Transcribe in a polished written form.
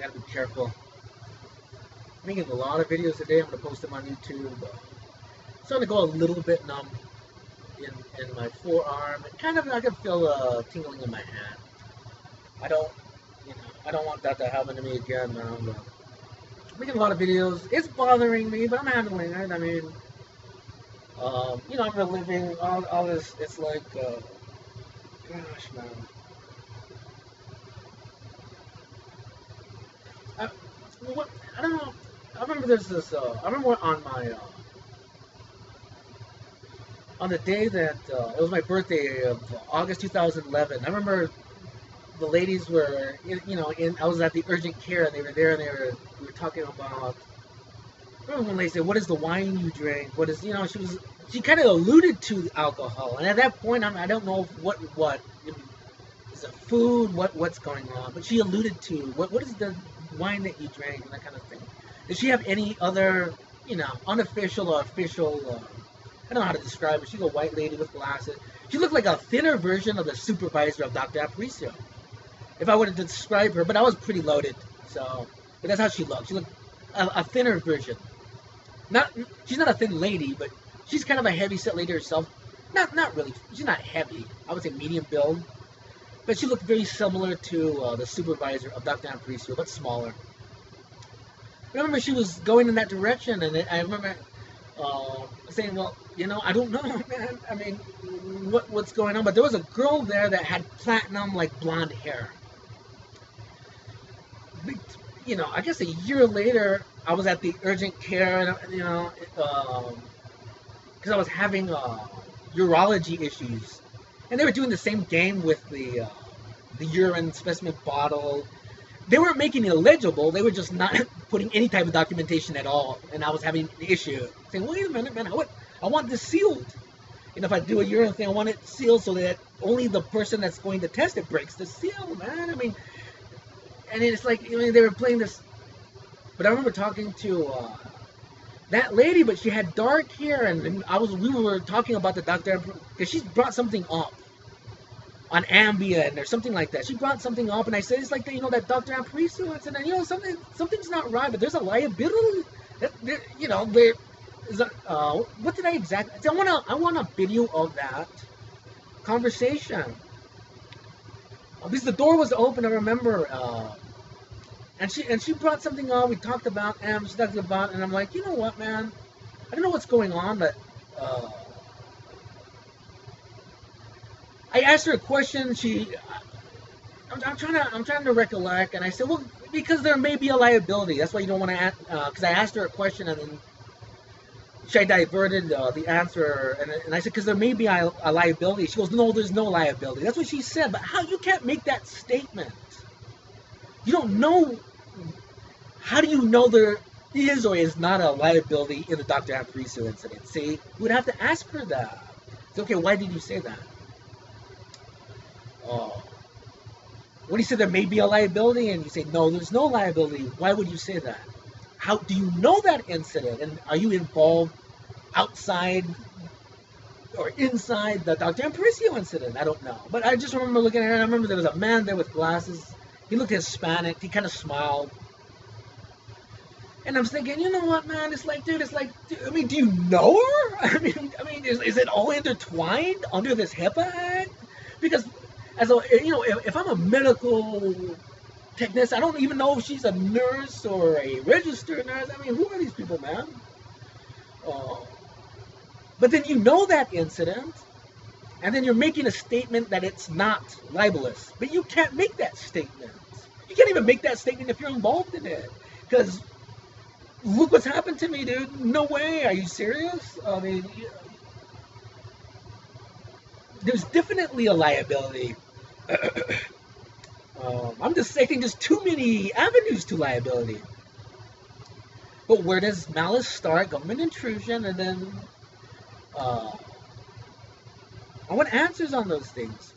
gotta be careful. I'm making a lot of videos today. I'm gonna post them on YouTube. Starting to go a little bit numb in my forearm. And kind of, I can feel tingling in my hand. I don't, I don't want that to happen to me again, man. But I'm making a lot of videos. It's bothering me, but I'm handling it. I mean, I'm reliving all this. It's like, gosh, man. I, what, I don't know. I remember there's this. I remember on the day that it was my birthday of August 2011. I remember the ladies were, I was at the urgent care and they were there and we were talking about. I remember when they said, "What is the wine you drink? What is?" She kind of alluded to alcohol, and at that point, I don't know what is it food, what's going on, but she alluded to what is the wine that you drank and that kind of thing. Does she have any other, unofficial or official? I don't know how to describe her. She's a white lady with glasses. She looked like a thinner version of the supervisor of Dr. Aparicio. If I were to describe her, but I was pretty loaded, so. But that's how she looked. She looked a thinner version. She's not a thin lady, but she's kind of a heavy set lady herself. Not really. She's not heavy. I would say medium build. But she looked very similar to the supervisor of Dr. Aparicio, but smaller. I remember she was going in that direction, and I remember saying, "Well, I don't know, man. I mean, what's going on?" But there was a girl there that had platinum, like blonde hair. I guess a year later, I was at the urgent care, and because I was having urology issues, and they were doing the same game with the urine specimen bottle. They weren't making it illegible. They were just not putting any type of documentation at all. And I was having an issue. Saying, wait a minute, man, I want this sealed. And if I do a urine thing, I want it sealed so that only the person that's going to test it breaks the seal, man. I mean, and it's like, they were playing this. But I remember talking to that lady, but she had dark hair. And we were talking about the doctor, because she brought something up on Ambien or something like that. She brought something up, and I said, it's like that Dr. Aparicio incident. Something's not right, but there's a liability. There is what did I exactly? I want a video of that conversation. Because the door was open, I remember, and she brought something up. We talked about Am. She talked about, and I'm like, you know what, man? I don't know what's going on, but. I asked her a question. I'm trying to recollect, and I said, well, because there may be a liability. That's why you don't want to ask. Because I asked her a question, and then she diverted the answer, and I said, because there may be a liability. She goes, no, there's no liability. That's what she said. But how you can't make that statement? You don't know. How do you know there is or is not a liability in the Dr. Aparicio incident? See, you would have to ask her that. Say, okay, why did you say that? When you say there may be a liability and you say, no, there's no liability, why would you say that? How do you know that incident? And are you involved outside or inside the Dr. Aparicio incident? I don't know. But I just remember looking at her, and I remember there was a man there with glasses. He looked Hispanic. He kind of smiled. And I was thinking, you know what, man? It's like, dude, I mean, do you know her? I mean, is it all intertwined under this HIPAA Act? Because if I'm a medical technician, I don't even know if she's a nurse or a registered nurse. I mean, who are these people, man? But then you know that incident, and then you're making a statement that it's not libelous. But you can't make that statement. You can't even make that statement if you're involved in it. Because look what's happened to me, dude. No way. Are you serious? I mean, there's definitely a liability. I'm just saying there's too many avenues to liability. But where does malice start? Government intrusion, and then I want answers on those things.